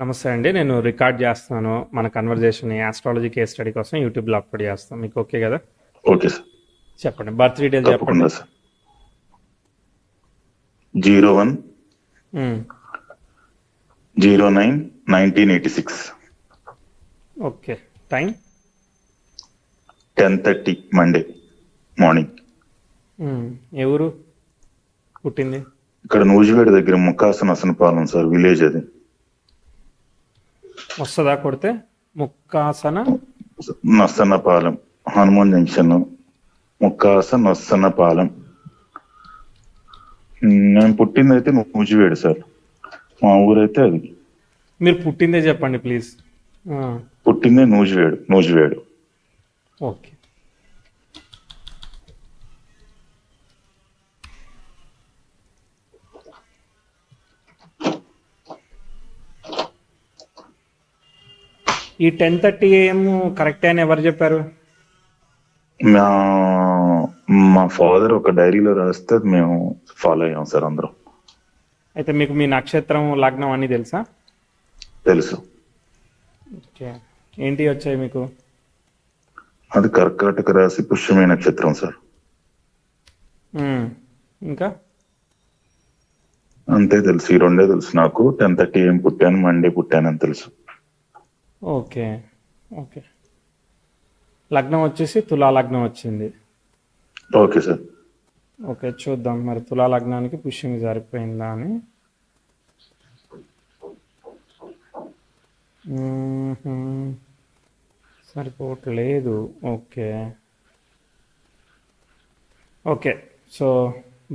నమస్తే అండి. నేను రికార్డ్ చేస్తున్నాను మన కన్వర్జేషన్ ఆస్ట్రాలజీ కేస్ స్టడీ కోసం యూట్యూబ్లో అప్లోడ్ చేస్తాను. మీకు ఓకే కదా? Okay sir. చెప్పండి, బర్త్ డీటెయిల్ చెప్పండి. తప్పకుండా సార్. 01 మ్మ్. 09 1986 ఓకే. Time 10:30 Monday morning. ఏ ఊరు పుట్టింది? ఇక్కడ నూజివేడ్ దగ్గర ముక్కాసన అసనపాలెం సార్, విలేజ్ అది. వస్తుందా కొడితే? ముక్కాసన నొස්සన్నపాలెం, హనుమాన్ జంక్షన్, నొස්සన్నపాలెం. నేను పుట్టింది అయితే నూజివేడు సార్, మా ఊరైతే అది. మీరు పుట్టిందే చెప్పండి ప్లీజ్. పుట్టిందే నూజివేడు. ఓకే. ఈ 10:30 AM కరెక్ట్ అని ఎవరు చెప్పారు? మా మా ఫాదర్ ఒక డైరీలో రాస్తే మేము ఫాలో అయ్యాం సార్ అందరం. అయితే మీకు మీ నక్షత్రం, లగ్నం అన్నీ తెలుసా? తెలుసు. ఓకే. ఏంటి వచ్చాయి మీకు? అది కర్కాటక రాశి, పుష్యమి నక్షత్రం సార్. ఇంకా అంతే తెలుసు, ఈ రెండే తెలుసు నాకు. 10:30 AM పుట్టాను, మండే పుట్టాను అని తెలుసు. ఓకే. ఓకే. లగ్నం వచ్చేసి తులా లగ్నం వచ్చింది. Okay sir. ఓకే, చూద్దాం మరి తులా లగ్నానికి పుష్యంగా సరిపోయిందా అని. సరిపోవట్లేదు. Okay. Okay, so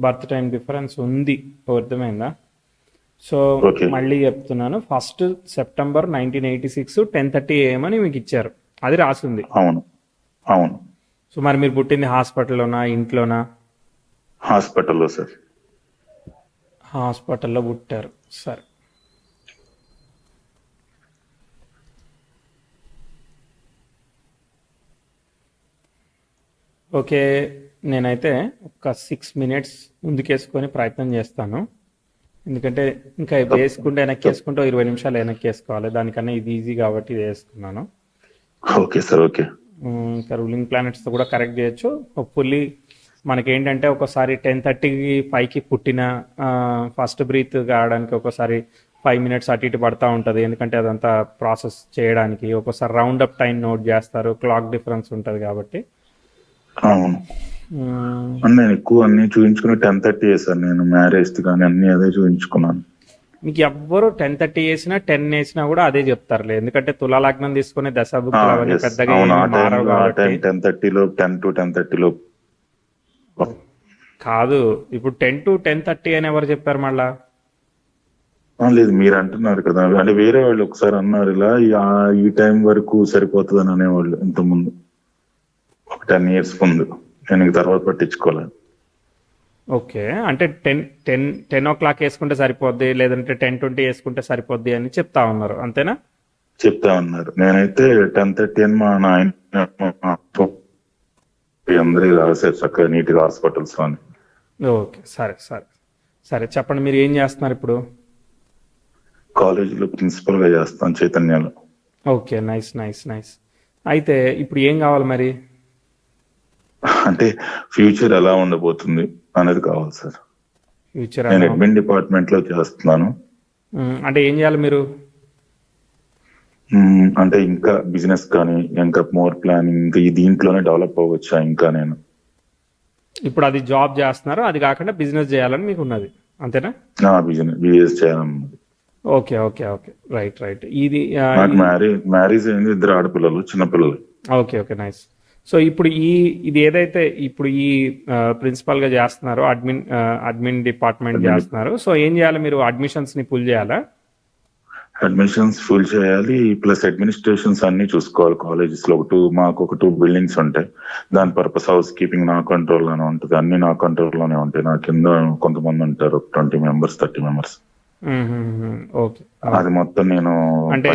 birth time difference ఉంది, అర్థమైందా? సో మళ్ళీ చెప్తున్నాను, 1 సెప్టెంబర్ 1986 10:30 AM అని మీకు ఇచ్చారు, అది రాసింది. అవును. సో మరి మీరు పుట్టింది హాస్పిటల్లోనా, ఇంట్లోనా? హాస్పిటల్లో సార్. హాస్పిటల్లో పుట్టారు, సరే. ఓకే, నేనైతే ఒక 6 minutes ముందుకేసుకొని ప్రయత్నం చేస్తాను. ఎందుకంటే ఇంకా వేసుకుంటే వెనక్కి వేసుకుంటే 20 నిమిషాలు వెనక్కి వేసుకోవాలి, దానికన్నా ఇది ఈజీ కాబట్టి ఇది వేసుకున్నాను. Okay sir. ఓకే. ఇంకా రూలింగ్ ప్లానెట్స్తో కూడా కరెక్ట్ చేయొచ్చు. హోప్ఫుల్లీ మనకేంటంటే ఒకసారి 10:30కి 5కి పుట్టిన ఫస్ట్ బ్రీత్ కావడానికి ఒకసారి 5 minutes అటు ఇటు పడతా ఉంటుంది, ఎందుకంటే అదంతా ప్రాసెస్ చేయడానికి. ఒక్కోసారి రౌండ్ అప్ టైం నోట్ చేస్తారు, క్లాక్ డిఫరెన్స్ ఉంటుంది కాబట్టి. అవును. నేను ఎక్కువ అన్ని చూపించుకుని 10:30 సార్. నేను మ్యారేజ్ కానీ అన్ని అదే చూపించుకున్నాను. మీకు ఎవ్వరు 10:30 వేసినా 10 వేసినా కూడా అదే చెప్తారులే, ఎందుకంటే తులా లగ్నం తీసుకునే దశాభుక్తులు అవన్నీ పెద్దగా మారవు కాబట్టి. 10 to 10:30 కాదు, ఇప్పుడు 10 to 10:30 అని ఎవరు చెప్పారు మళ్ళా? లేదు, మీరు అంటున్నారు కదా, అంటే వేరే వాళ్ళు ఒకసారి అన్నారు ఇలా ఈ టైం వరకు సరిపోతుందని అనేవాళ్ళు ఇంతకుముందు, ఒక 10 years ముందు. నేను తర్వాత పట్టించుకోలేదు. ఓకే, అంటే 10 o'clock వేసుకుంటే సరిపోద్ది, లేదంటే 10:20 వేసుకుంటే సరిపోద్ది అని చెప్తా ఉన్నారు, అంతేనా? చెప్తా ఉన్నారు. నేనైతే 10:30 అని మా నాయన అందరూ రాశారు చక్కగా నీట్గా హాస్పిటల్స్ అని. ఓకే, సరే సరే సరే. చెప్పండి, మీరు ఏం చేస్తున్నారు ఇప్పుడు? కాలేజీలో ప్రిన్సిపల్ గా చేస్తాను, చైతన్యాలో. Okay, nice nice nice. అయితే ఇప్పుడు ఏం కావాలి మరి? అంటే ఫ్యూచర్ ఎలా ఉండబోతుంది అనేది కావాలి సార్. ఫ్యూచర్ నేను అడ్మిన్ డిపార్ట్మెంట్ లో చేస్తున్నాను. అంటే ఏం చేయాలి మీరు? అంటే ఇంకా బిజినెస్ కానీ, ఇంకా మోర్ ప్లానింగ్, ఇంకా ఈ దీంట్లోనే డెవలప్ అవ్వచ్చా ఇంకా నేను? ఇప్పుడు అది జాబ్ చేస్తున్నారు, అది కాకుండా బిజినెస్ చేయాలని మీకు ఉన్నది, అంతేనా? బిజినెస్ చేయాలన్నది. Okay okay okay, right right. ఇది నాకు మ్యారేజ్ అయింది, 2 ఆడపిల్లలు, చిన్నపిల్లలు. Okay okay, nice. సో ఇప్పుడు ఇది ఏదైతే ఇప్పుడు ఈ ప్రిన్సిపల్ గా చేస్తున్నారో, అడ్మిన్ డిపార్ట్మెంట్ చేస్తున్నారు, సో ఏం చేయాలి మీరు? అడ్మిషన్స్ ని పుల్ చేయాలా? అడ్మిషన్స్ ఫుల్ చేయాలి, ప్లస్ అడ్మినిస్ట్రేషన్స్ అన్ని చూసుకోవాలి. కాలేజెస్ లో మాకు ఒక 2 buildings ఉంటాయి, దాని పర్పస్ హౌస్ కీపింగ్ నా కంట్రోల్ లోనే ఉంటుంది, అన్ని నా కంట్రోల్ లోనే ఉంటాయి. నా కింద కొంతమంది ఉంటారు, 20 members 30 members. ఓకే, అది మొత్తం నేను అంటే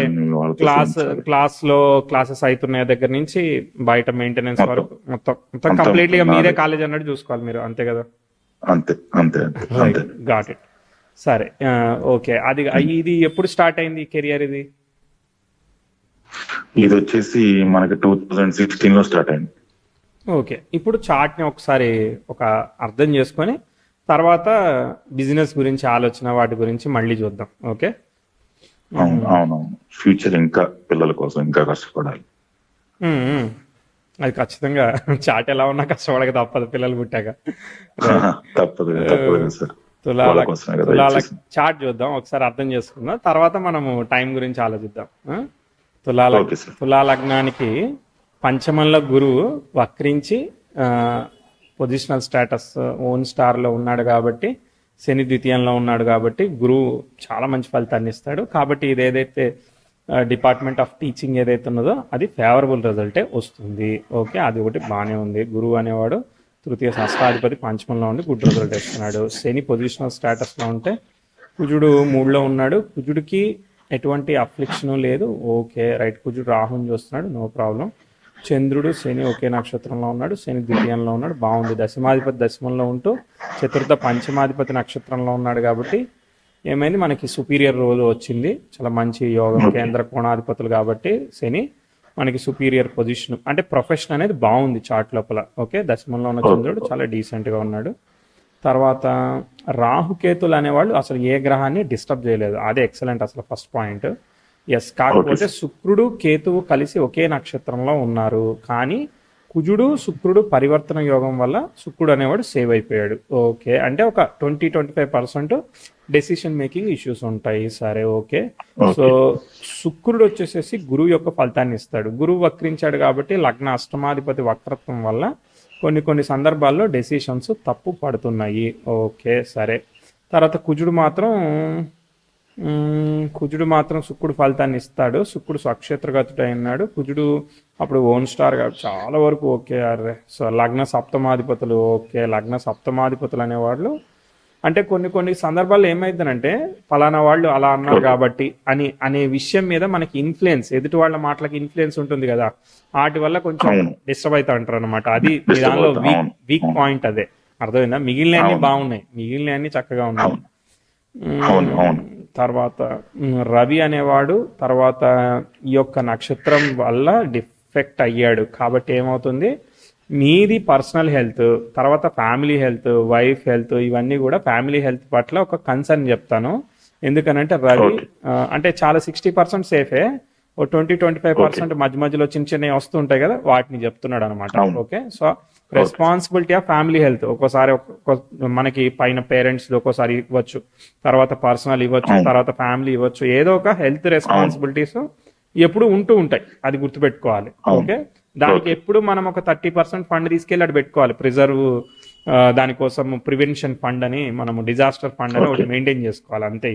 క్లాసెస్ అవుతున్నాయి దగ్గర నుంచి బయట మెయింటెనెన్స్ వరకు మొత్తం కంప్లీట్లీ మీరే కాలేజ్ అన్నట్టు చూసుకోవాలి మీరు, అంతే కదా? అంతే. Got it. సరే. ఓకే. అది ఇది ఎప్పుడు స్టార్ట్ అయింది కెరియర్ ఇది? ఇది వచ్చేసి మనకి 2016 లో స్టార్ట్ అయింది. ఓకే. ఇప్పుడు చార్ట్ని ఒకసారి ఒక అర్థం చేసుకొని తర్వాత బిజినెస్ గురించి ఆలోచన వాటి గురించి మళ్ళీ చూద్దాం. ఓకే. అవునవును, ఫ్యూచర్ ఇంకా పిల్లల కోసం ఇంకా కష్టపడాలి. మ్మ్. అది ఖచ్చితంగా చాట్ ఎలా ఉన్నా కష్టపడక తప్పదు పిల్లలు పుట్టాక. తప్పదు తప్పదు కదా సార్, తులాల వాళ్ళ కోసమే కదా తులాల ఇచ్చేసింది. చార్ట్ చూద్దాం ఒకసారి అర్థం చేసుకుందాం, తర్వాత మనము టైం గురించి ఆలోచిద్దాం. తులాల ఓకే సార్. తులా లగ్నానికి పంచమంలో గురువు వక్రించి పొజిషనల్ స్టేటస్ ఓన్ స్టార్లో ఉన్నాడు కాబట్టి, శని ద్వితీయంలో ఉన్నాడు కాబట్టి గురువు చాలా మంచి ఫలితాన్ని ఇస్తాడు. కాబట్టి ఇది ఏదైతే డిపార్ట్మెంట్ ఆఫ్ టీచింగ్ ఏదైతే ఉన్నదో అది ఫేవరబుల్ రిజల్టే వస్తుంది. ఓకే, అది ఒకటి బాగానే ఉంది. గురువు అనేవాడు తృతీయ షష్టాధిపతి పంచమంలో ఉండి గుడ్ రిజల్ట్ ఇస్తున్నాడు. శని పొజిషనల్ స్టేటస్లో ఉంటే, కుజుడు 3లో ఉన్నాడు, కుజుడికి ఎటువంటి అఫ్లిక్షన్ లేదు. ఓకే రైట్, కుజుడు రాహుని చూస్తున్నాడు, నో ప్రాబ్లం. చంద్రుడు శని ఒకే నక్షత్రంలో ఉన్నాడు, శని ద్వితీయంలో ఉన్నాడు, బాగుంది. దశమాధిపతి దశమంలో ఉంటూ చతుర్థ పంచమాధిపతి నక్షత్రంలో ఉన్నాడు కాబట్టి ఏమైంది, మనకి సుపీరియర్ రోజు వచ్చింది. చాలా మంచి యోగం, కేంద్ర కోణాధిపతులు కాబట్టి శని మనకి సుపీరియర్ పొజిషన్, అంటే ప్రొఫెషన్ అనేది బాగుంది చార్ట్ లోపల. ఓకే, దశమంలో ఉన్న చంద్రుడు చాలా డీసెంట్గా ఉన్నాడు. తర్వాత రాహుకేతులు అనేవాళ్ళు అసలు ఏ గ్రహాన్ని డిస్టర్బ్ చేయలేదు, అదే ఎక్సలెంట్ అసలు ఫస్ట్ పాయింట్. ఎస్, కాకపోతే శుక్రుడు కేతువు కలిసి ఒకే నక్షత్రంలో ఉన్నారు, కానీ కుజుడు శుక్రుడు పరివర్తన యోగం వల్ల శుక్రుడు అనేవాడు సేవ్ అయిపోయాడు. ఓకే, అంటే ఒక 20-25% డెసిషన్ మేకింగ్ ఇష్యూస్ ఉంటాయి. సరే ఓకే. సో శుక్రుడు వచ్చేసేసి గురువు యొక్క ఫలితాన్ని ఇస్తాడు. గురువు వక్రించాడు కాబట్టి లగ్న అష్టమాధిపతి వక్రత్వం వల్ల కొన్ని సందర్భాల్లో డెసిషన్స్ తప్పు పడుతున్నాయి. ఓకే సరే. తర్వాత కుజుడు మాత్రం శుక్రుడు ఫలితాన్ని ఇస్తాడు. శుక్రుడు స్వక్షేత్రగతుడు అయినాడు. కుజుడు అప్పుడు ఓన్ స్టార్ కాబట్టి చాలా వరకు ఓకే. అరే సో లగ్న సప్తమాధిపతులు, ఓకే లగ్న సప్తమాధిపతులు అనేవాళ్ళు అంటే కొన్ని సందర్భాల్లో ఏమైందనంటే ఫలానా వాళ్ళు అలా అన్నారు కాబట్టి అనే విషయం మీద మనకి ఇన్ఫ్లుయెన్స్, ఎదుటి వాళ్ళ మాటలకి ఇన్ఫ్లుయెన్స్ ఉంటుంది కదా, వాటి వల్ల కొంచెం డిస్టర్బ్ అవుతా ఉంటారు అనమాట. అది మీ దానిలో వీక్ పాయింట్ అదే, అర్థమైందా? మిగిలినవన్నీ బాగున్నాయి, మిగిలినవన్నీ చక్కగా ఉన్నాయి. తర్వాత రవి అనేవాడు తర్వాత ఈ యొక్క నక్షత్రం వల్ల డిఫెక్ట్ అయ్యాడు కాబట్టి ఏమవుతుంది, మీది పర్సనల్ హెల్త్, తర్వాత ఫ్యామిలీ హెల్త్, వైఫ్ హెల్త్, ఇవన్నీ కూడా ఫ్యామిలీ హెల్త్ పట్ల ఒక కన్సర్న్ చెప్తాను. ఎందుకనంటే రవి అంటే చాలా 60% సేఫే, ఓ 20-25% మధ్యలో చిన్నవి వస్తుంటాయి కదా, వాటిని చెప్తున్నాడు అనమాట. Okay, so responsibility of family health ఒక్కోసారి మనకి పైన పేరెంట్స్ ఒక్కోసారి ఇవ్వచ్చు, తర్వాత పర్సనల్ ఇవ్వచ్చు, తర్వాత ఫ్యామిలీ ఇవ్వచ్చు, ఏదో ఒక హెల్త్ రెస్పాన్సిబిలిటీస్ ఎప్పుడు ఉంటూ ఉంటాయి, అది గుర్తుపెట్టుకోవాలి. ఓకే, దానికి ఎప్పుడు మనం ఒక 30% ఫండ్ తీసుకెళ్ళి అటు పెట్టుకోవాలి, ప్రిజర్వ్ దానికోసం ప్రివెన్షన్ ఫండ్ అని, మనము డిజాస్టర్ ఫండ్ అని ఒకటి మెయింటైన్ చేసుకోవాలి, అంతే.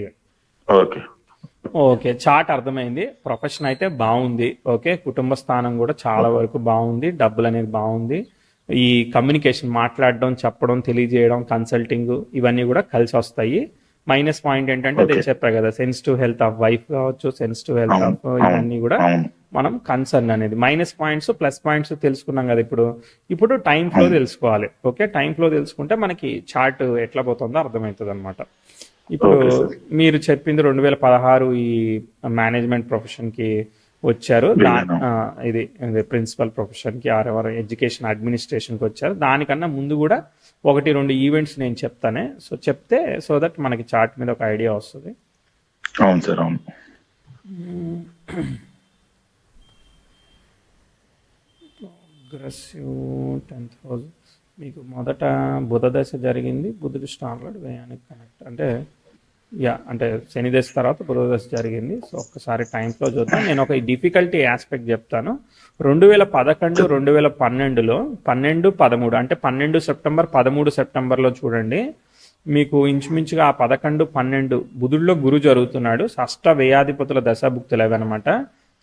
ఓకే, చార్ట్ అర్థమైంది. ప్రొఫెషన్ అయితే బాగుంది. ఓకే, కుటుంబ స్థానం కూడా చాలా వరకు బాగుంది, డబ్బులు అనేది బాగుంది. ఈ కమ్యూనికేషన్, మాట్లాడడం, చెప్పడం, తెలియజేయడం, కన్సల్టింగ్, ఇవన్నీ కూడా కలిసి వస్తాయి. మైనస్ పాయింట్ ఏంటంటే అదే చెప్పా కదా, సెన్సిటివ్ హెల్త్ ఆఫ్ వైఫ్ కావచ్చు, సెన్సిటివ్ హెల్త్ ఆఫ్ ఇవన్నీ కూడా మనం కన్సర్న్ అనేది. మైనస్ పాయింట్స్ ప్లస్ పాయింట్స్ తెలుసుకున్నాం కదా, ఇప్పుడు టైం ఫ్లో తెలుసుకోవాలి. ఓకే, టైం ఫ్లో తెలుసుకుంటే మనకి చార్ట్ ఎట్లా పోతుందో అర్థమవుతుంది అనమాట. ఇప్పుడు మీరు చెప్పింది 2016 ఈ మేనేజ్మెంట్ ప్రొఫెషన్కి వచ్చారు, ఇది ప్రిన్సిపల్ ప్రొఫెషన్కి ఆర్ ఎడ్యుకేషన్ అడ్మినిస్ట్రేషన్కి వచ్చారు. దానికన్నా ముందు కూడా 1-2 ఈవెంట్స్ నేను చెప్తానే, సో చెప్తే సో దట్ మనకి చార్ట్ మీద ఒక ఐడియా వస్తుంది. అవును సార్, అవును. ప్రోగ్రెసివ్ 10th హౌస్ మీకు మొదట బుధ దశ జరిగింది, బుధుడు స్టార్లో వ్యయానికి కనెక్ట్ అంటే శని దశ తర్వాత బుధ దశ జరిగింది. సో ఒక్కసారి టైంలో చూద్దాం. నేను ఒక డిఫికల్టీ ఆస్పెక్ట్ చెప్తాను. 2011, 2012లో 12-13 అంటే 12 సెప్టెంబర్ 13 సెప్టెంబర్లో చూడండి, మీకు ఇంచుమించుగా ఆ 11-12 బుధుడిలో గురు జరుగుతున్నాడు. షష్ట వ్యయాధిపతుల దశాభుక్తులు అవి అనమాట.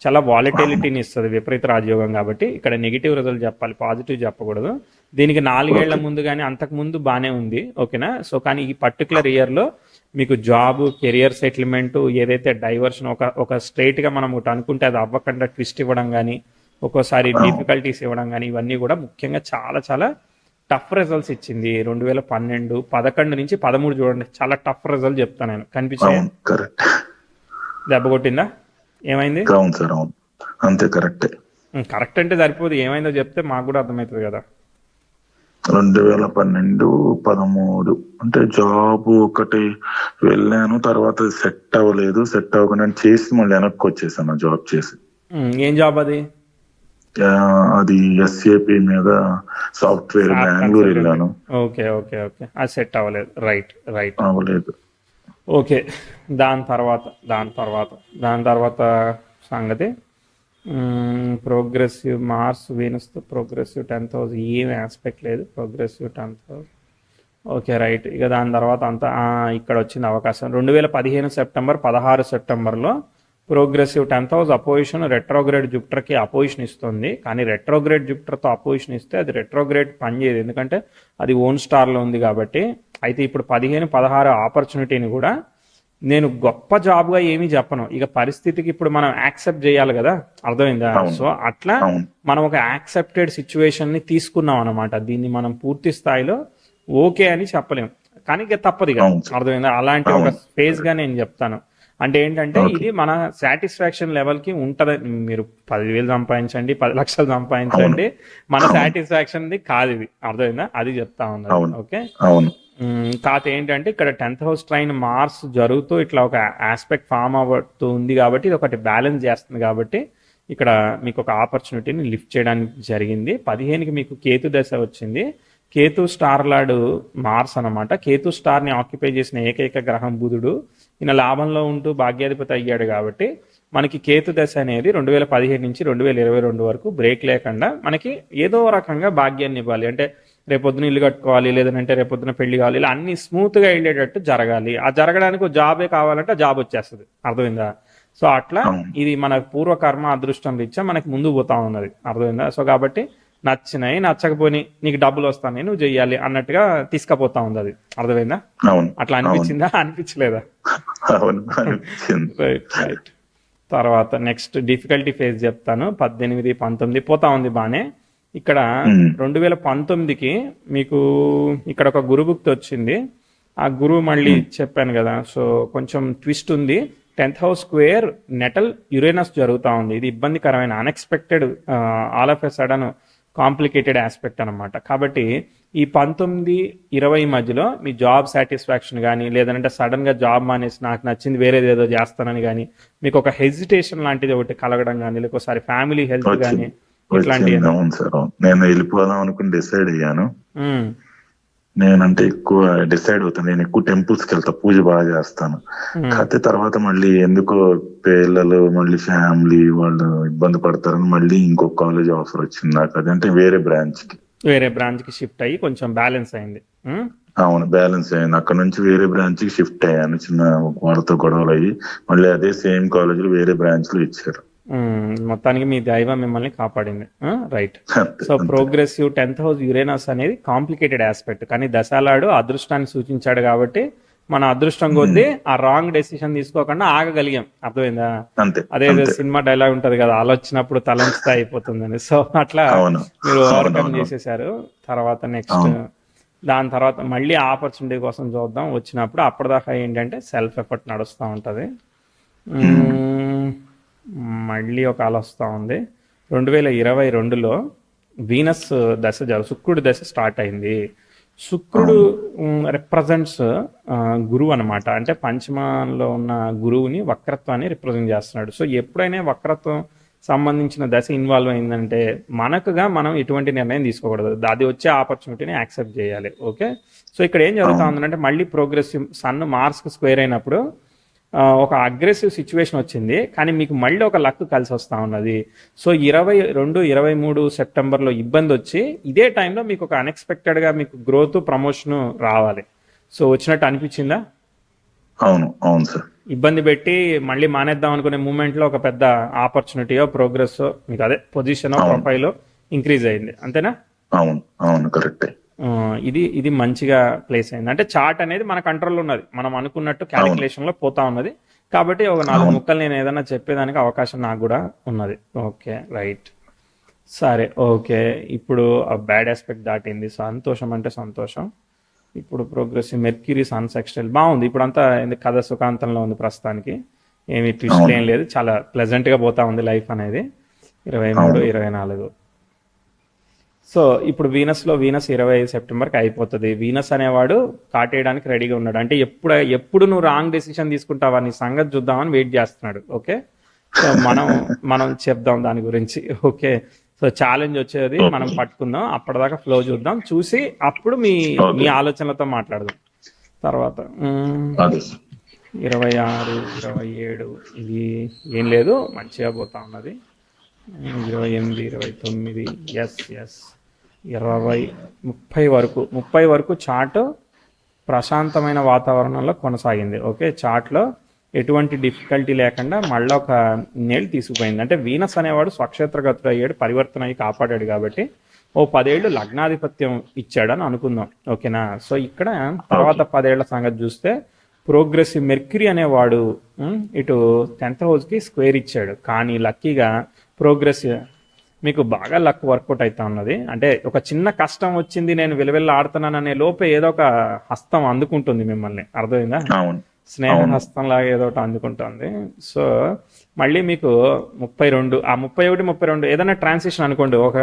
చాలా వాలిటిలిటీని ఇస్తుంది, విపరీత రాజయోగం కాబట్టి. ఇక్కడ నెగిటివ్ రిజల్ట్ చెప్పాలి, పాజిటివ్ చెప్పకూడదు. దీనికి 4 ఏళ్ల ముందు కానీ అంతకు ముందు బాగానే ఉంది, ఓకేనా. సో కానీ ఈ పర్టికులర్ ఇయర్లో మీకు జాబ్, కెరియర్ సెటిల్మెంట్, ఏదైతే డైవర్షన్, ఒక స్ట్రైట్గా మనం ఒకటి అనుకుంటే అది అవ్వకుండా ట్విస్ట్ ఇవ్వడం కానీ, ఒక్కోసారి డిఫికల్టీస్ ఇవ్వడం కానీ, ఇవన్నీ కూడా ముఖ్యంగా చాలా చాలా టఫ్ రిజల్ట్స్ ఇచ్చింది. 2012, 11 నుంచి 13 చూడండి, చాలా టఫ్ రిజల్ట్ చెప్తాను నేను. కనిపించాయి, అవును కరెక్ట్. దెబ్బ కొట్టిందా, ఏమైంది? అవును సార్, అవును అంతే కరెక్టే. కరెక్ట్ అంటే సరిపోదు, ఏమైందో చెప్తే మాకు కూడా అర్థమవుతుంది కదా. 2012, 13 అంటే జాబ్ ఒకటి వెళ్ళాను, తర్వాత సెట్ అవ్వలేదు. సెట్ అవ్వకుండా చేసి మళ్ళీ వెనక్కి వచ్చేసాను జాబ్ చేసి. ఏం జాబ్ అది? ఆ, అది ఎస్ఏపి మీద సాఫ్ట్వేర్, బెంగళూరు వెళ్ళాను. ఓకే ఓకే ఓకే, అది సెట్ అవ్వలేదు. రైట్ రైట్, అవ్వలేదు. ఓకే. దాని తర్వాత సంగతి ప్రోగ్రెసివ్ మార్స్ వీనస్తో ప్రోగ్రెసివ్ 10,000 ఏం ఆస్పెక్ట్ లేదు. Progressive 10,000 okay right. ఇక దాని తర్వాత అంతా ఇక్కడ వచ్చింది అవకాశం. 2015 సెప్టెంబర్, 16 సెప్టెంబర్లో ప్రోగ్రెసివ్ 10,000 అపోజిషన్ రెట్రోగ్రేడ్ జూపిటర్కి అపోజిషన్ ఇస్తుంది. కానీ రెట్రోగ్రేడ్ జూపిటర్తో అపోజిషన్ ఇస్తే అది రెట్రోగ్రేడ్ పనిచేయదు, ఎందుకంటే అది ఓన్ స్టార్లో ఉంది కాబట్టి. అయితే ఇప్పుడు 15, 16 ఆపర్చునిటీని కూడా నేను గొప్ప జాబ్గా ఏమీ చెప్పను. ఇక పరిస్థితికి ఇప్పుడు మనం యాక్సెప్ట్ చేయాలి కదా, అర్థమైందా? సో అట్లా మనం ఒక యాక్సెప్టెడ్ సిచ్యువేషన్ని తీసుకున్నాం అనమాట. దీన్ని మనం పూర్తి స్థాయిలో ఓకే అని చెప్పలేం, కానీ ఇక తప్పదు ఇక, అర్థమైందా? అలాంటి ఒక ఫేజ్గా నేను చెప్తాను. అంటే ఏంటంటే ఇది మన సాటిస్ఫాక్షన్ లెవెల్కి ఉంటుంది. మీరు 10,000 సంపాదించండి, 10 లక్షలు సంపాదించండి, మన సాటిస్ఫాక్షన్ది కాదు ఇది, అర్థమైందా? అది చెప్తా ఉన్నాను. ఓకే, కాకపోతే ఏంటంటే ఇక్కడ 10th హౌస్ ట్రైన్ మార్స్ జరుగుతూ ఇట్లా ఒక ఆస్పెక్ట్ ఫామ్ అవుతూ ఉంది కాబట్టి ఇది ఒకటి బ్యాలెన్స్ చేస్తుంది కాబట్టి ఇక్కడ మీకు ఒక ఆపర్చునిటీని లిఫ్ట్ చేయడానికి జరిగింది. 15కి మీకు కేతు దశ వచ్చింది. కేతు స్టార్ లార్డ్ మార్స్ అనమాట. కేతు స్టార్ని ఆక్యుపై చేసిన ఏకైక గ్రహం బుధుడు. ఈయన లాభంలో ఉంటూ భాగ్యాధిపతి అయ్యాడు కాబట్టి మనకి కేతు దశ అనేది 2015 నుంచి 2022 వరకు బ్రేక్ లేకుండా మనకి ఏదో రకంగా భాగ్యాన్ని ఇవ్వాలి. అంటే రేపొద్దున ఇల్లు కట్టుకోవాలి, లేదంటే రేపొద్దున పెళ్లి కావాలి, ఇలా అన్ని స్మూత్గా వెళ్ళేటట్టు జరగాలి. ఆ జరగడానికి జాబే కావాలంటే జాబ్ వచ్చేస్తుంది, అర్థమైందా? సో అట్లా ఇది మన పూర్వకర్మ అదృష్టం రీత్యా మనకి ముందు పోతా ఉన్నది, అర్థమైందా? సో కాబట్టి నచ్చినాయి నచ్చకపోయి నీకు డబ్బులు వస్తాయి నువ్వు చెయ్యాలి అన్నట్టుగా తీసుకపోతా ఉంది అది, అర్థమైందా? అట్లా అనిపించిందా, అనిపించలేదా? Right right. తర్వాత నెక్స్ట్ డిఫికల్టీ ఫేజ్ చెప్తాను. 18, 19 పోతా ఉంది బానే. ఇక్కడ 2019కి మీకు ఇక్కడ ఒక గురుభుక్తి వచ్చింది. ఆ గురువు మళ్ళీ చెప్పాను కదా, సో కొంచెం ట్విస్ట్ ఉంది. 10th house square natal Uranus జరుగుతూ ఉంది. ఇది ఇబ్బందికరమైన unexpected all of a sudden complicated aspect అనమాట. కాబట్టి ఈ 19, 20 మధ్యలో మీ జాబ్ సాటిస్ఫాక్షన్ కానీ, లేదంటే సడన్గా జాబ్ మానేసి నాకు నచ్చింది వేరేది ఏదో చేస్తానని కానీ, మీకు ఒక హెజిటేషన్ లాంటిది ఒకటి కలగడం కానీ, లేకపోతే ఫ్యామిలీ హెల్త్ కానీ ఇట్లాంటివి. అవును సార్, నేను వెళ్ళిపోదాం అనుకుని డిసైడ్ అయ్యాను. నేనంటే ఎక్కువ డిసైడ్ అవుతాను, నేను ఎక్కువ టెంపుల్స్కి వెళ్తా, పూజ బాగా చేస్తాను. కాకపోతే తర్వాత మళ్ళీ ఎందుకో పిల్లలు మళ్ళీ ఫ్యామిలీ వాళ్ళు ఇబ్బంది పడతారని మళ్ళీ ఇంకొక కాలేజ్ ఆఫర్ వచ్చింది నాకు. అదంటే వేరే బ్రాంచ్ కి షిఫ్ట్ అయ్యి కొంచెం బ్యాలెన్స్ అయింది. అవును, బ్యాలెన్స్ అయింది. అక్కడ నుంచి వేరే బ్రాంచ్ కి షిఫ్ట్ అయ్యాను. చిన్న వాళ్ళతో గొడవలు అయ్యి మళ్ళీ అదే సేమ్ కాలేజీలో వేరే బ్రాంచ్ లో ఇచ్చారు. మొత్తానికి మీ దైవం మిమ్మల్ని కాపాడింది. Right. So progressive 10th house Uranus అనేది కాంప్లికేటెడ్ ఆస్పెక్ట్, కానీ దశాలాడు అదృష్టాన్ని సూచించాడు కాబట్టి మన అదృష్టం కొద్దీ ఆ రాంగ్ డెసిషన్ తీసుకోకుండా ఆగగలిగాం, అర్థమైందా? అదే సినిమా డైలాగ్ ఉంటది కదా, ఆలోచనప్పుడు తలంచితే అయిపోతుందని. సో అట్లా మీరు ఓవర్కమ్ చేసేసారు. తర్వాత నెక్స్ట్ దాని తర్వాత మళ్ళీ ఆపర్చునిటీ కోసం చూద్దాం వచ్చినప్పుడు. అప్పటిదాకా ఏంటంటే సెల్ఫ్ ఎఫర్ట్ నడుస్తూ ఉంటది. మళ్ళీ ఒక అల వస్తూ ఉంది. 2022లో వీనస్ దశ శుక్రుడి దశ స్టార్ట్ అయింది. శుక్రుడు రిప్రజెంట్స్ గురువు అనమాట. అంటే పంచమంలో ఉన్న గురువుని వక్రత్వాన్ని రిప్రజెంట్ చేస్తున్నాడు. సో ఎప్పుడైనా వక్రత్వం సంబంధించిన దశ ఇన్వాల్వ్ అయిందంటే మనకుగా మనం ఎటువంటి నిర్ణయం తీసుకోకూడదు, అది వచ్చే ఆపర్చునిటీని యాక్సెప్ట్ చేయాలి. ఓకే, సో ఇక్కడ ఏం జరుగుతా ఉందంటే మళ్ళీ ప్రోగ్రెసివ్ సన్ మార్స్కి స్క్వేర్ అయినప్పుడు ఒక అగ్రెసివ్ సిచ్యువేషన్ వచ్చింది, కానీ మీకు మళ్ళీ ఒక లక్ కలిసి వస్తూ ఉన్నది. సో 22, 23 సెప్టెంబర్లో ఇబ్బంది వచ్చి ఇదే టైంలో మీకు ఒక అన్ఎక్స్పెక్టెడ్గా మీకు గ్రోత్ ప్రమోషన్ రావాలి. సో వచ్చినట్టు అనిపించిందా? అవును అవును సార్. ఇబ్బంది పెట్టి మళ్ళీ మానేద్దాం అనుకునే మూమెంట్లో ఒక పెద్ద ఆపర్చునిటీయో ప్రోగ్రెస్ మీకు అదే పొజిషన్ ప్రొఫైల్ ఇంక్రీజ్ అయింది, అంతేనా? అవును అవును కరెక్టే. ఇది మంచిగా ప్లేస్ అయింది. అంటే చార్ట్ అనేది మన కంట్రోల్లో ఉన్నది, మనం అనుకున్నట్టు క్యాలిక్యులేషన్ లో పోతా ఉన్నది. కాబట్టి ఒక 4 ముక్కలు నేను ఏదైనా చెప్పేదానికి అవకాశం నాకు కూడా ఉన్నది. Okay right. సరే, ఓకే. ఇప్పుడు ఆ బ్యాడ్ ఆస్పెక్ట్ దాటింది, సంతోషం అంటే సంతోషం. ఇప్పుడు ప్రోగ్రెసివ్ మెర్క్యూరీ సన్ సెక్స్టైల్ బాగుంది. ఇప్పుడు అంతా కథ సుఖాంతంలో ఉంది ప్రస్తుతానికి. ఏమి ట్విస్ట్లు అవును ఏం లేదు, చాలా ప్లెజెంట్గా పోతా ఉంది లైఫ్ అనేది. 23, అవును 24. సో ఇప్పుడు వీనస్ 25 సెప్టెంబర్కి అయిపోతుంది. వీనస్ అనేవాడు కాటేయడానికి రెడీగా ఉన్నాడు. అంటే ఎప్పుడు నువ్వు రాంగ్ డెసిషన్ తీసుకుంటావా నీ సంగతి చూద్దామని వెయిట్ చేస్తున్నాడు. ఓకే, సో మనం చెప్దాం దాని గురించి. ఓకే, సో ఛాలెంజ్ వచ్చేది మనం ఓకే పట్టుకుందాం. అప్పటిదాకా ఫ్లో చూద్దాం, చూసి అప్పుడు మీ మీ ఓకే ఆలోచనలతో మాట్లాడదాం తర్వాత. అదే సార్. 26, 27 ఇది ఏం లేదు, మంచిగా పోతా ఉన్నది. 28, 29, ఎస్ ఎస్, 20, 30 వరకు చార్ట్ ప్రశాంతమైన వాతావరణంలో కొనసాగింది. ఓకే, చార్ట్లో ఎటువంటి డిఫికల్టీ లేకుండా మళ్ళీ ఒక నేళ్ళు తీసుకుపోయింది. అంటే వీనస్ అనేవాడు స్వక్షేత్రగతుడు అయ్యాడు, పరివర్తన అయ్యి కాపాడాడు కాబట్టి ఓ 10 ఏళ్ళు లగ్నాధిపత్యం ఇచ్చాడని అనుకుందాం. ఓకేనా? సో ఇక్కడ తర్వాత 10 ఏళ్ల సంగతి చూస్తే ప్రోగ్రెసివ్ మెర్క్యూరీ అనేవాడు ఇటు 10th హౌస్కి స్క్వేర్ ఇచ్చాడు. కానీ లక్కీగా ప్రోగ్రెసివ్ మీకు బాగా లక్ వర్కౌట్ అవుతా ఉన్నది. అంటే ఒక చిన్న కష్టం వచ్చింది, నేను విలువెల్లా ఆడుతున్నాను అనే లోపే ఏదో ఒక హస్తం అందుకుంటుంది మిమ్మల్ని. అర్థమైందా? అవును స్నేహ అవును హస్తం లాగా ఏదో ఒకటి అందుకుంటుంది. సో మళ్ళీ మీకు 32, ఆ 31, 32 ఏదైనా ట్రాన్సిషన్ అనుకోండి, ఒక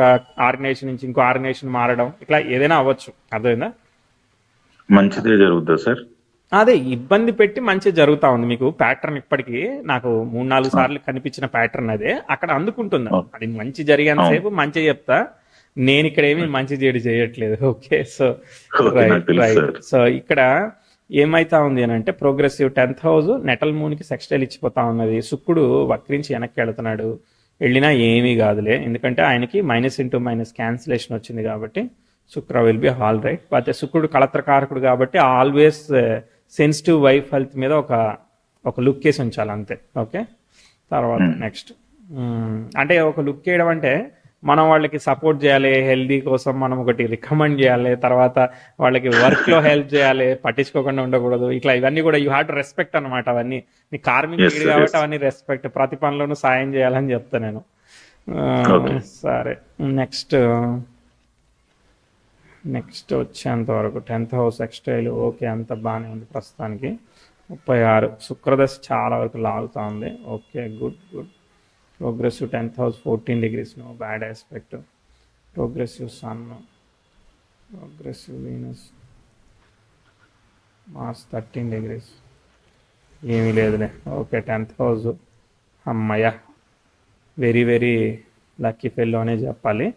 ఆర్గనైజేషన్ నుంచి ఇంకో ఆర్గనైజేషన్ మారడం, ఇట్లా ఏదైనా అవ్వచ్చు. అర్థమైందా? మంచిదే జరుగుతుందా సార్? అదే ఇబ్బంది పెట్టి మంచి జరుగుతా ఉంది మీకు ప్యాటర్న్. ఇప్పటికీ నాకు 3-4 సార్లు కనిపించిన ప్యాటర్న్ అదే. అక్కడ అందుకుంటుందా ఓకే. అది మంచి జరిగేంత అవును సేపు మంచి చెప్తా. నేను ఇక్కడ ఏమీ మంచి చెడు చేయట్లేదు. ఓకే, సో ఓకే నాకు రైట్ తెలుసు రైట్. సార్. సో ఇక్కడ ఏమైతా ఉంది అని అంటే ప్రోగ్రెసివ్ 10th హౌస్ నెటల్ మూన్కి సెక్స్టైల్ ఇచ్చిపోతా ఉన్నది. శుక్రుడు వక్రించి వెనక్కి వెళుతున్నాడు. వెళ్ళినా ఏమీ కాదులే, ఎందుకంటే ఆయనకి -*- క్యాన్సిలేషన్ వచ్చింది కాబట్టి శుక్ర విల్ బి ఆల్ రైట్. అయితే శుక్రుడు కళత్రకారకుడు కాబట్టి ఆల్వేస్ సెన్సిటివ్ వైఫ్ హెల్త్ మీద ఒక లుక్ వేసి ఉంచాలి అంతే. ఓకే, తర్వాత నెక్స్ట్ అంటే ఒక లుక్ వేయడం అంటే మనం వాళ్ళకి సపోర్ట్ చేయాలి, హెల్దీ కోసం మనం ఒకటి రికమెండ్ చేయాలి, తర్వాత వాళ్ళకి వర్క్లో హెల్ప్ చేయాలి, పట్టించుకోకుండా ఉండకూడదు. ఇట్లా ఇవన్నీ కూడా యూ హ్యావ్ టు రెస్పెక్ట్ అనమాట. అవన్నీ నీ కార్మిక ఎస్ నీడు సార్ కాబట్టి ఎస్. అవన్నీ రెస్పెక్ట్, ప్రతి పనిలోనూ సాయం చేయాలని చెప్తా నేను. ఓకే సరే, నెక్స్ట్ వచ్చేంత వరకు 10th హౌస్ ఎక్స్టైల్ ఓకే, అంత బాగానే ఉంది ప్రస్తుతానికి. 36 శుక్రదశ చాలా వరకు లాగుతూ ఉంది. Okay, good good. Progressive 10th house 14 degrees, no bad aspect. Progressive sun, progressive Venus, Mars 13 degrees, ఏమీ లేదులే. ఓకే, 10th హౌస్ అమ్మయ్య, వెరీ వెరీ లక్కీ ఫెల్లో అనే చెప్పాలి.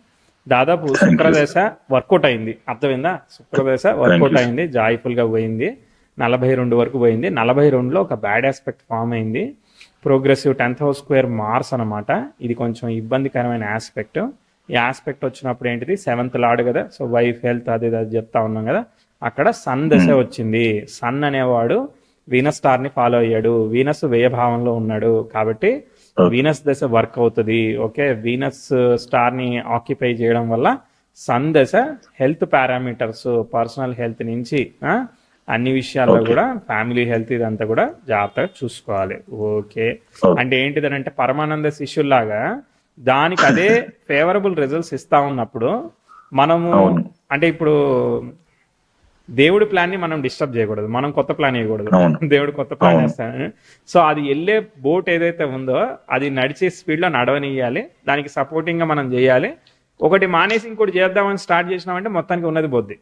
దాదాపు థ్యాంక్ యూ శుక్రదశ వర్కౌట్ అయింది. అర్థమైందా? శుక్రదశ థ్యాంక్ వర్కౌట్ యూ అయింది, జాయ్ఫుల్గా పోయింది. 42 వరకు పోయింది. 42లో ఒక బ్యాడ్ ఆస్పెక్ట్ ఫామ్ అయింది. Progressive 10th house square Mars అనమాట. ఇది కొంచెం ఇబ్బందికరమైన ఆస్పెక్ట్. ఈ ఆస్పెక్ట్ వచ్చినప్పుడు ఏంటిది 7th లార్డ్ కదా, సో వైఫ్ హెల్త్ అది చెప్తా ఉన్నాం కదా. అక్కడ సన్ దశ వచ్చింది. సన్ అనేవాడు వీనస్ స్టార్ని ఫాలో అయ్యాడు. వీనస్ వ్యయభావంలో ఉన్నాడు కాబట్టి వీనస్ దశ వర్క్ అవుతుంది. ఓకే, వీనస్ స్టార్ని ఆక్యుపై చేయడం వల్ల సన్ దశ హెల్త్ పారామీటర్స్, పర్సనల్ హెల్త్ నుంచి అన్ని విషయాల్లో ఓకే కూడా ఫ్యామిలీ హెల్త్ ఇదంతా కూడా జాగ్రత్తగా చూసుకోవాలి. ఓకే, ఓకే అంటే ఏంటిదనంటే పరమానంద శిష్యుల్లాగా దానికి అదే ఫేవరబుల్ రిజల్ట్స్ ఇస్తా ఉన్నప్పుడు మనము అవును అంటే ఇప్పుడు దేవుడి ప్లాన్ని మనం డిస్టర్బ్ చేయకూడదు, మనం కొత్త ప్లాన్ వేయకూడదు. అవును దేవుడు కొత్త ప్లాన్ అవును వేస్తాడు. సో అది వెళ్ళే బోట్ ఏదైతే ఉందో అది నడిచే స్పీడ్లో నడవనియాలి, దానికి సపోర్టింగ్గా మనం చేయాలి. ఒకటి మానేసి ఇంకోటి చేద్దామని స్టార్ట్ చేసినామంటే మొత్తానికి ఉన్నది పోద్ది.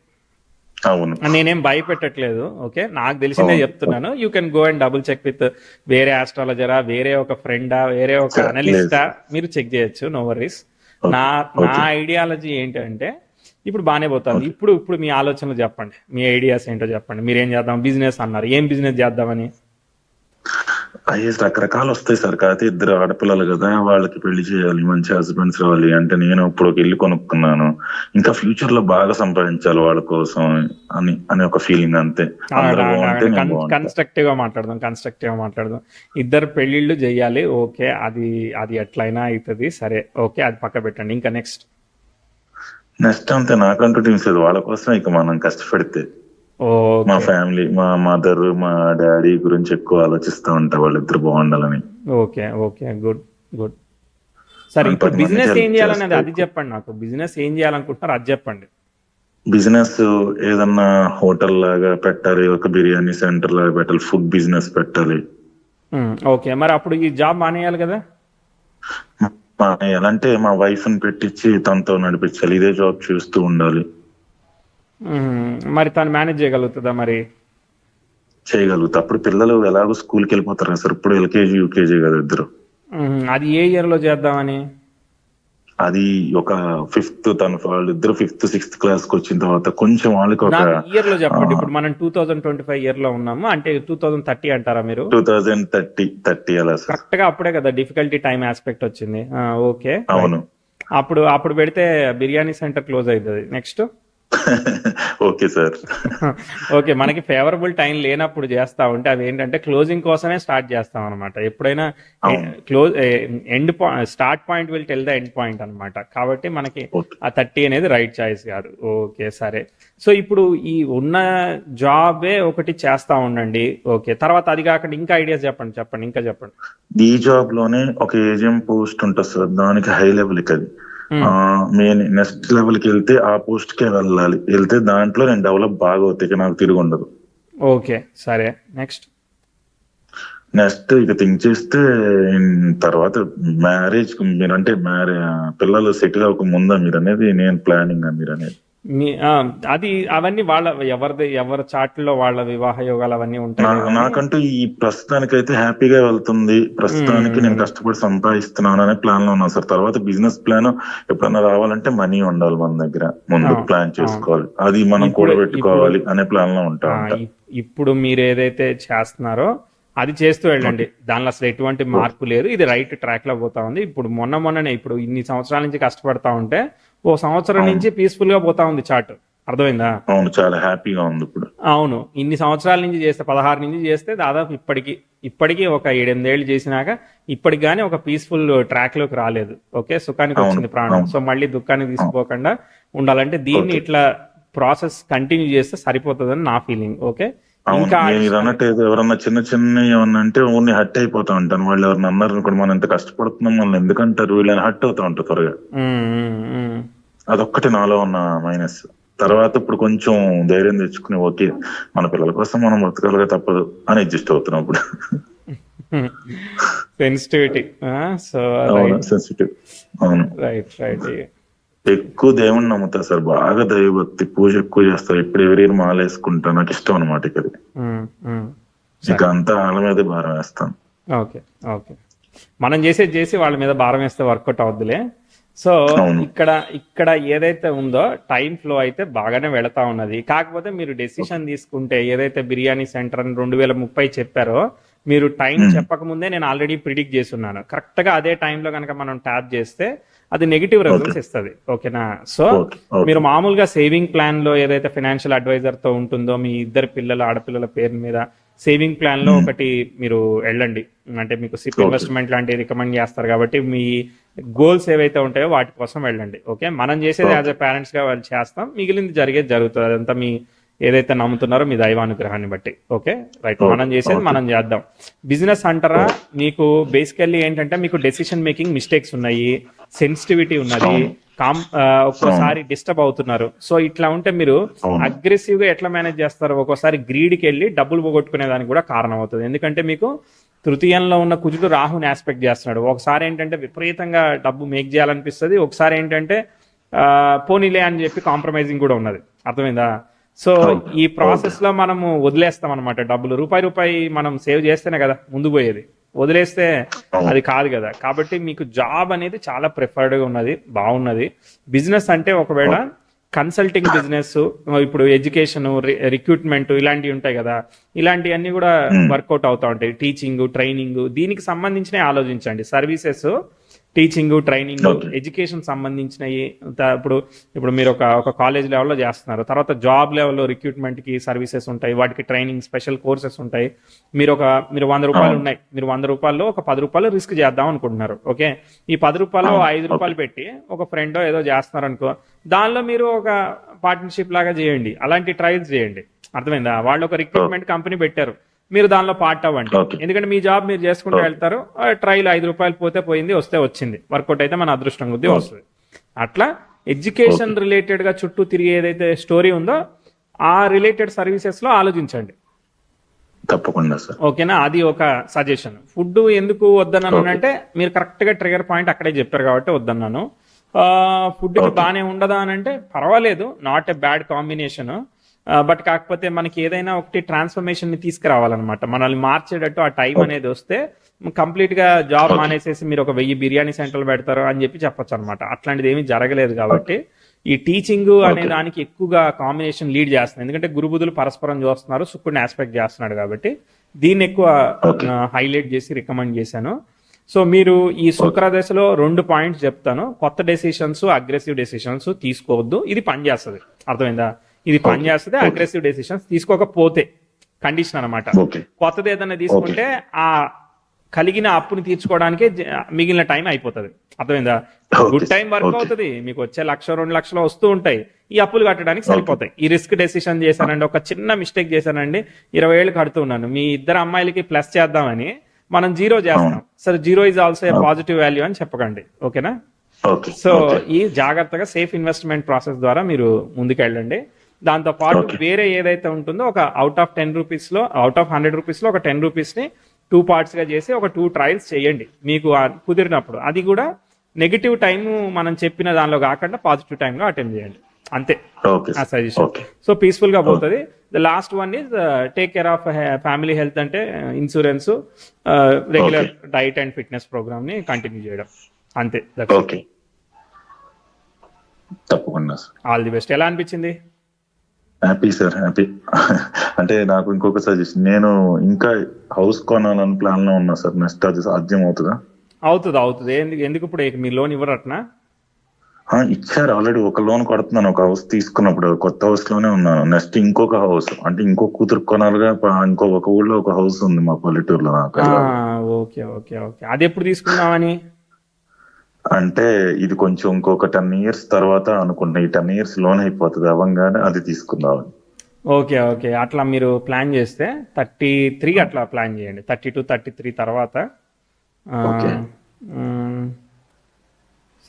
అవును నేనేం భయపెట్టట్లేదు. ఓకే, నాకు తెలిసిందే అవును చెప్తున్నాను. You can go and double check with వేరే ఆస్ట్రాలజరా, వేరే ఒక ఫ్రెండా, వేరే ఒక సార్ లేదు అనలిస్టా, మీరు చెక్ చేయొచ్చు, నో వరీస్. ఓకే నా ఓకే ఐడియాలజీ ఏంటంటే ఇప్పుడు బాగానే పోతుంది. ఓకే ఇప్పుడు మీ ఆలోచనలు చెప్పండి, మీ ఐడియాస్ ఏంటో చెప్పండి. మీరు ఏం చేద్దాం, బిజినెస్ అన్నారు, ఏం బిజినెస్ చేద్దామని? అయ్యేసి రకరకాలు వస్తాయి సార్. కాకపోతే ఇద్దరు ఆడపిల్లలు కదా, వాళ్ళకి పెళ్లి చేయాలి, మంచి హస్బెండ్స్ రావాలి. అంటే నేను ఇప్పుడు ఒక ఇల్లు కొనుక్కున్నాను, ఇంకా ఫ్యూచర్ లో బాగా సంపాదించాలి వాళ్ళ కోసం అని ఒక ఫీలింగ్ అంతే. అందరూ బాగుంటే నేను బాగుంటా. కన్స్ట్రక్టివ్గా మాట్లాడదాం. ఇద్దరు పెళ్ళిళ్ళు చేయాలి, ఓకే, అది ఎట్లయినా అవుతుంది. సరే, ఓకే, అది పక్క పెట్టండి. ఇంకా నెక్స్ట్ అంతే, నాకంటూ టీమ్స్ లేదు. వాళ్ళ కోసం ఇక మనం కష్టపడితే మా ఓకే ఫ్యామిలీ, మా మదర్, మా డాడీ గురించి ఎక్కువ ఆలోచిస్తూ ఉంటా, వాళ్ళిద్దరు బాగుండాలని. Okay okay, good good. సరే, అండ్ ఇప్పుడు 10 మందికి బిజినెస్ ఏం హెల్ప్ చేయాలనేది చేస్తా. అది చెప్పండి నాకు. బిజినెస్ ఏం చేయాలనుకుంటున్నారు అది చెప్పండి. బిజినెస్ ఏదన్నా హోటల్ లాగా పెట్టాలి, ఒక బిర్యానీ సెంటర్ లాగా పెట్టాలి, ఫుడ్ బిజినెస్ పెట్టాలి. ఓకే, మరి అప్పుడు ఈ జాబ్ మానేయాలి కదా. ఎలా అంటే మా వైఫ్ ని పెట్టించి తనతో నడిపించాలి, ఇదే జాబ్ చూస్తూ ఉండాలి. మరి తను మేనేజ్ చేయగలుగుతుందా మరి? చేయగలుగుతా. అప్పుడు పిల్లలు ఎలాగో స్కూల్కి వెళ్ళిపోతారు కదా సార్, ఇప్పుడు ఎల్కేజీ యూకేజీ కదా ఇద్దరు. అది ఏ ఇయర్ లో చేద్దామని? అది ఒక ఫిఫ్త్, వాళ్ళిద్దరు ఫిఫ్త్ సిక్స్త్ క్లాస్ కి వచ్చిన తర్వాత కొంచెం వాళ్ళకి ఒక నాకు ఇయర్ లో చెప్పండి. ఇప్పుడు మనం 2025 ఇయర్ లో ఉన్నాము అంటే 2030 అంటారా మీరు? 2030 అలా సార్. కరెక్ట్ గా అప్పుడే కదా డిఫికల్టీ టైం ఆస్పెక్ట్ వచ్చింది. ఓకే, అవును. అప్పుడు పెడితే బిర్యానీ సెంటర్ క్లోజ్ అవుతుంది. నెక్స్ట్. Okay sir. ఓకే, మనకి ఫేవరబుల్ టైం లేనప్పుడు చేస్తా ఉంటే అవి ఏంటంటే క్లోజింగ్ కోసమే స్టార్ట్ చేస్తాం అనమాట. ఎప్పుడైనా close end start point will tell the end point అనమాట. కాబట్టి మనకి ఆ 30 అనేది రైట్ చాయిస్ కాదు. ఓకే సరే. సో ఇప్పుడు ఈ ఉన్న జాబే ఒకటి చేస్తా ఉండండి. ఓకే, తర్వాత అది కాకుండా ఇంకా ఐడియాస్ చెప్పండి ఇంకా చెప్పండి. ఈ జాబ్ లోనే ఒక ఏజిఎం పోస్ట్ ఉంటుంది సార్, దానికి హై లెవెల్ కి అది మెయిన్ నెక్స్ట్ లెవెల్ కి వెళ్తే ఆ పోస్ట్ కే వెళ్తే దాంట్లో నేను డెవలప్ బాగా అవుతాయి, నాకు తిరిగి ఉండదు. ఓకే సరే. నెక్స్ట్ ఇక థింక్ చేస్తే తర్వాత మ్యారేజ్, మీరంటే పిల్లలు సెటిల్ అవ్వక ముందా మీరు అనేది, నేను ప్లానింగ్ మీరు అనేది అది అవన్నీ వాళ్ళ ఎవరి చాట్లో వాళ్ళ వివాహ యోగాలు అవన్నీ ఉంటాయి. నాకంటూ ఈ ప్రస్తుతానికైతే హ్యాపీగా వెళ్తుంది, ప్రస్తుతానికి నేను కష్టపడి సంపాదిస్తున్నాను అనే ప్లాన్ లో ఉన్నా సార్. తర్వాత బిజినెస్ ప్లాన్ ఎప్పుడన్నా రావాలంటే మనీ ఉండాలి మన దగ్గర, ముందు ప్లాన్ చేసుకోవాలి, అది మనం కూడా పెట్టుకోవాలి అనే ప్లాన్ లో ఉంటా. ఇప్పుడు మీరు ఏదైతే చేస్తున్నారో అది చేస్తూ వెళ్ళండి, దానిలో అసలు ఎటువంటి మార్పు లేదు. ఇది రైట్ ట్రాక్ లో పోతా ఉంది. ఇప్పుడు మొన్ననే ఇప్పుడు ఇన్ని సంవత్సరాల నుంచి కష్టపడతా ఉంటే ఓ సంవత్సరం నుంచి పీస్ఫుల్ గా పోతా ఉంది చార్ట్. అర్థమైందా? అవును, చాలా హ్యాపీగా ఉంది ఇప్పుడు. అవును, ఇన్ని సంవత్సరాల నుంచి చేస్తే 16 నుంచి చేస్తే దాదాపు ఇప్పటికీ ఒక 7-8 ఏళ్ళు చేసినాక ఇప్పటికి కానీ ఒక పీస్ఫుల్ ట్రాక్ లోకి రాలేదు. ఓకే, సుఖానికి వచ్చింది ప్రాణం. సో మళ్ళీ దుఃఖానికి తీసుకోకుండా ఉండాలంటే దీన్ని ఇట్లా ప్రాసెస్ కంటిన్యూ చేస్తే సరిపోతుందని నా ఫీలింగ్. ఓకే, ఇంకా అన్నట్టు ఎవరన్నా చిన్న ఏమన్నా అంటే ఓన్లీ హట్ అయిపోతా ఉంటాను. వాళ్ళు ఎవరన్నా అన్నారు అనుకోండి, మనం ఎంత కష్టపడుతున్నాం మనం ఎందుకంటారు, వీళ్ళని హట్ అవుతా ఉంటారు త్వరగా. అదొక్కటి నాలో ఉన్న మైనస్. తర్వాత ఇప్పుడు కొంచెం ధైర్యం తెచ్చుకుని ఓకే మన పిల్లల కోసం మనం బ్రతకాలిగా తప్పదు అని అడ్జస్ట్ అవుతున్నాం ఇప్పుడు. సెన్సిటివిటీ. సెన్సిటివ్. అవును, రైట్. ఎక్కువ దేవుణ్ణి నమ్ముతా సార్, బాగా దైవభక్తి, పూజ ఎక్కువ చేస్తారు. ఇప్పుడు ఎవరైనా మాలేసుకుంటా, నాకు ఇష్టం అనమాట. ఇక అంతా వాళ్ళ మీదే భారం వేస్తాను. ఓకే మనం చేసి వాళ్ళ మీద భారం వేస్తే వర్కౌట్ అవుద్దిలే. సో ఇక్కడ ఏదైతే ఉందో టైం ఫ్లో అయితే బాగానే వెళతా ఉన్నది. కాకపోతే మీరు డెసిషన్ తీసుకుంటే ఏదైతే బిర్యానీ సెంటర్ అని 2030 చెప్పారో, మీరు టైం చెప్పక ముందే నేను ఆల్రెడీ ప్రిడిక్ట్ చేస్తున్నాను. కరెక్ట్ గా అదే టైంలో కనుక మనం ట్యాప్ చేస్తే అది నెగిటివ్ రిజల్ట్స్ ఇస్తుంది. ఓకేనా? సో మీరు మామూలుగా సేవింగ్ ప్లాన్ లో ఏదైతే ఫైనాన్షియల్ అడ్వైజర్ తో ఉంటుందో మీ ఇద్దరు ఆడపిల్లల పేరు మీద సేవింగ్ ప్లాన్ లో ఒకటి మీరు వెళ్ళండి. అంటే మీకు సిప్ ఇన్వెస్ట్మెంట్ లాంటివి రికమెండ్ చేస్తారు కాబట్టి మీ గోల్స్ ఏవైతే ఉంటాయో వాటి కోసం వెళ్ళండి. ఓకే, మనం చేసేది యాజ్ ఎ పేరెంట్స్ గా వాళ్ళు చేస్తాం, మిగిలింది జరుగుతుంది. అదంతా మీ ఏదైతే నమ్ముతున్నారో మీ దైవానుగ్రహాన్ని బట్టి. ఓకే రైట్, మనం చేసేది మనం చేద్దాం. బిజినెస్ అంటారా, మీకు బేసికల్లీ ఏంటంటే మీకు డెసిషన్ మేకింగ్ మిస్టేక్స్ ఉన్నాయి, సెన్సిటివిటీ ఉన్నది, ఒక్కోసారి డిస్టర్బ్ అవుతున్నారు. సో ఇట్లా ఉంటే మీరు అగ్రెసివ్ గా ఎట్లా మేనేజ్ చేస్తారు? ఒక్కోసారి గ్రీడ్కి వెళ్ళి డబ్బులు పోగొట్టుకునే దానికి కూడా కారణం అవుతుంది. ఎందుకంటే మీకు తృతీయంలో ఉన్న కుజుడు రాహుని ఆస్పెక్ట్ చేస్తున్నాడు. ఒకసారి ఏంటంటే విపరీతంగా డబ్బు మేక్ చేయాలనిపిస్తుంది, ఒకసారి ఏంటంటే పోనీలే అని చెప్పి కాంప్రమైజింగ్ కూడా ఉన్నది. అర్థమైందా? సో ఈ ప్రాసెస్ లో మనము వదిలేస్తాం అనమాట. డబ్బులు రూపాయి మనం సేవ్ చేస్తేనే కదా ముందు పోయేది, వదిలేస్తే అది కాదు కదా. కాబట్టి మీకు జాబ్ అనేది చాలా ప్రిఫర్డ్ గా ఉన్నది, బాగున్నది. బిజినెస్ అంటే ఒకవేళ కన్సల్టింగ్ బిజినెస్, ఇప్పుడు ఎడ్యుకేషన్, రిక్రూట్మెంట్ ఇలాంటివి ఉంటాయి కదా, ఇలాంటివన్నీ కూడా వర్కౌట్ అవుతా ఉంటాయి. టీచింగ్, ట్రైనింగ్, దీనికి సంబంధించినవి ఆలోచించండి. సర్వీసెస్, టీచింగ్, ట్రైనింగ్, ఎడ్యుకేషన్ సంబంధించినవి. ఇప్పుడు మీరు ఒక కాలేజ్ లెవెల్లో చేస్తున్నారు, తర్వాత జాబ్ లెవెల్లో రిక్రూట్మెంట్ కి సర్వీసెస్ ఉంటాయి, వాటికి ట్రైనింగ్, స్పెషల్ కోర్సెస్ ఉంటాయి. మీరు 100 రూపాయలు ఉన్నాయి, మీరు 100 రూపాయల్లో ఒక 10 రూపాయలు రిస్క్ చేద్దాం అనుకుంటున్నారు. ఓకే, ఈ 10 రూపాయలు 5 రూపాయలు పెట్టి ఒక ఫ్రెండ్ ఏదో చేస్తున్నారు అనుకో, దానిలో మీరు ఒక పార్ట్నర్షిప్ లాగా చేయండి, అలాంటి ట్రయల్స్ చేయండి. అర్థమైందా? వాళ్ళు ఒక రిక్రూట్మెంట్ కంపెనీ పెట్టారు, మీరు దానిలో పార్ట్ అవ్వండి. Okay. ఎందుకంటే మీ జాబ్ మీరు చేసుకుంటూ Okay. వెళ్తారు, ట్రైల్ ₹5 పోతే పోయింది, వస్తే వచ్చింది, వర్కౌట్ అయితే మన అదృష్టం కొద్దీ Okay. వస్తుంది. అట్లా ఎడ్యుకేషన్ రిలేటెడ్ గా చుట్టూ తిరిగి ఏదైతే స్టోరీ ఉందో ఆ రిలేటెడ్ సర్వీసెస్ లో ఆలోచించండి. తప్పకుండా సార్. ఓకేనా, అది ఒక సజెషన్. ఫుడ్ ఎందుకు వద్దన్నాను అంటే మీరు కరెక్ట్ గా ట్రిగర్ పాయింట్ అక్కడే చెప్పారు కాబట్టి వద్దన్నాను. ఫుడ్ బాగానే ఉండదా అని అంటే పర్వాలేదు, not a bad combination. But కాకపోతే మనకి ఏదైనా ఒకటి ట్రాన్స్ఫర్మేషన్ ని తీసుకురావాలన్నమాట, మనల్ని మార్చేటట్టు ఆ టైం అనేది వస్తే కంప్లీట్ గా జాబ్ మానేసేసి మీరు ఒక 1000 బిర్యానీ సెంటర్లు పెడతారు అని చెప్పొచ్చు అనమాట. అట్లాంటిది ఏమీ జరగలేదు కాబట్టి ఈ టీచింగ్ అనే దానికి ఎక్కువగా కాంబినేషన్ లీడ్ చేస్తుంది. ఎందుకంటే గురుబుధులు పరస్పరం చూస్తున్నారు, శుక్రుడిని ఆస్పెక్ట్ చేస్తున్నాడు కాబట్టి దీన్ని ఎక్కువ హైలైట్ చేసి రికమెండ్ చేశాను. సో మీరు ఈ శుక్ర దశలో 2 పాయింట్స్ చెప్తాను. కొత్త డెసిషన్స్, అగ్రెసివ్ డెసిషన్స్ తీసుకోవద్దు. ఇది పనిచేస్తుంది, అర్థమైందా? ఇది పనిచేస్తుంది. అగ్రెసివ్ డెసిషన్స్ తీసుకోకపోతే కండిషన్ అనమాట. కొత్తది ఏదైనా తీసుకుంటే ఆ కలిగిన అప్పుని తీర్చుకోవడానికి మిగిలిన టైం అయిపోతుంది, అర్థమైందా? గుడ్ టైం వర్క్ అవుతుంది, మీకు వచ్చే 1,00,000 2 లక్షలు వస్తూ ఉంటాయి, ఈ అప్పులు కట్టడానికి సరిపోతాయి. ఈ రిస్క్ డెసిషన్ చేశానండి, ఒక చిన్న మిస్టేక్ చేశానండి, 20 ఏళ్ళు కడుతున్నాను, మీ ఇద్దరు అమ్మాయిలకి ప్లస్ చేద్దామని మనం 0 చేస్తాం. సరే, 0 is also a positive value అని చెప్పకండి, ఓకేనా? సో ఈ జాగ్రత్తగా సేఫ్ ఇన్వెస్ట్మెంట్ ప్రాసెస్ ద్వారా మీరు ముందుకెళ్ళండి. దాంతో పాటు వేరే ఏదైతే ఉంటుందో ఒక అవుట్ ఆఫ్ 10 రూపీస్ లో, అవుట్ ఆఫ్ 100 రూపీస్ లో ఒక 10 రూపీస్ ని 2 పార్ట్స్ గా చేసి ఒక 2 ట్రయల్స్ చేయండి మీకు కుదిరినప్పుడు. అది కూడా నెగిటివ్ టైం మనం చెప్పిన దానిలో కాకుండా పాజిటివ్ టైం లో అటెండ్ చేయండి, అంతే ఆ సజెషన్. సో పీస్ఫుల్ గా పోతుంది. The last one is take care of family health, అంటే insurance, regular diet and fitness program ని కంటిన్యూ చేయడం, అంతే. తప్పకుండా సార్. All the best. ఎలా అనిపించింది? Happy sir, happy. అంటే నాకు ఇంకొక సజెషన్, నేను ఇంకా హౌస్ కొనాలని ప్లాన్ లో ఉన్నా సార్. నెక్స్ట్ అది సాధ్యం అవుతుందా? అవుతుంది. ఎందుకు ఇప్పుడు మీ లోన్ ఇవ్వరట్నా? ఇచ్చారు ఆల్రెడీ, ఒక లోన్ కొడుతున్నాను. ఒక హౌస్ తీసుకున్నప్పుడు కొత్త హౌస్ లోనే ఉన్నాను. నెక్స్ట్ ఇంకొక హౌస్, అంటే ఇంకో కూతురు కొనాలిగా. ఒక ఊళ్ళో ఒక హౌస్ ఉంది మా పల్లెటూరులో. నాకు ఓకే. అది ఎప్పుడు తీసుకున్నామని అంటే ఇది కొంచెం ఇంకొక 10 years తర్వాత అనుకుంటా. ఈ 10 years లోన్ అయిపోతుంది, అవ్వగానే అది తీసుకుందామని. ఓకే. అట్లా మీరు ప్లాన్ చేస్తే 33 అట్లా ప్లాన్ చేయండి. 32, 33 తర్వాత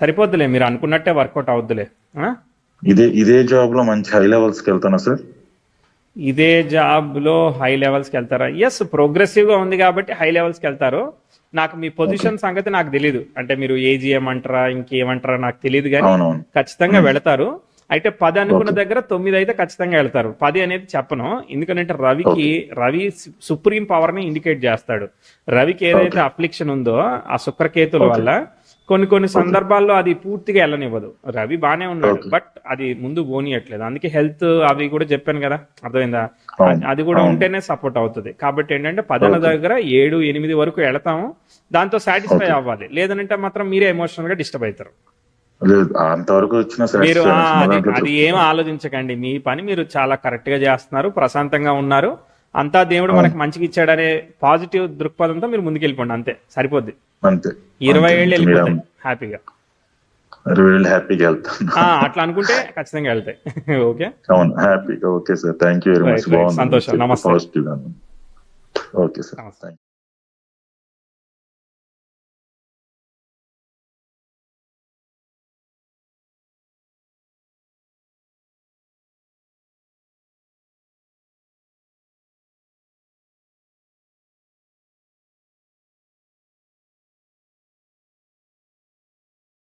సరిపోద్దులే, మీరు అనుకున్నట్టే వర్కౌట్ అవుద్దులే. ఇదే జాబ్ లో మంచి హై లెవెల్స్ కి వెళ్తానా సార్? ఇదే జాబ్ లో హై లెవెల్స్ కి వెళ్తారా? ఎస్, ప్రోగ్రెసివ్ గా ఉంది కాబట్టి హై లెవెల్స్ కి వెళ్తారు. నాకు మీ పొజిషన్ సంగతి నాకు తెలీదు, అంటే మీరు ఏజీఎం అంటారా ఇంకేమంటారా నాకు తెలియదు, కానీ ఖచ్చితంగా వెళతారు. అయితే 10 అనుకున్న దగ్గర 9 అయితే ఖచ్చితంగా వెళ్తారు. 10 అనేది చెప్పను, ఎందుకంటే రవి సుప్రీం పవర్ ని ఇండికేట్ చేస్తాడు. రవికి ఏదైతే అఫ్లిక్షన్ ఉందో ఆ శుక్రకేతుల వల్ల కొన్ని సందర్భాల్లో అది పూర్తిగా వెళ్ళనివ్వదు. రవి బానే ఉన్నాడు, బట్ అది ముందు పోనీయట్లేదు. అందుకే హెల్త్ అవి కూడా చెప్పాను కదా, అర్థమైందా? అది కూడా ఉంటేనే సపోర్ట్ అవుతుంది. కాబట్టి ఏంటంటే 10 దగ్గర 7, 8 వరకు వెళతాము, దాంతో సాటిస్ఫై అవ్వాలి. లేదంటే మాత్రం మీరే ఎమోషనల్ గా డిస్టర్బ్ అవుతారు. మీరు అది ఏం ఆలోచించకండి, మీ పని మీరు చాలా కరెక్ట్ గా చేస్తున్నారు, ప్రశాంతంగా ఉన్నారు, అంతా దేవుడు మనకి మంచిగా ఇచ్చాడనే పాజిటివ్ దృక్పథంతో మీరు ముందుకెళ్ళిపోండి, అంతే సరిపోద్ది. 20 ఏళ్ళు వెళ్ళిపోతాయి హ్యాపీగా. 20 ఏళ్ళు హ్యాపీగా వెళ్తాను అట్లా అనుకుంటే ఖచ్చితంగా వెళ్తాయి. ఓకే, అవును, హ్యాపీగా. Okay sir, thank you very much. సంతోషం, నమస్తే. ఓకే సార్, నమస్తే.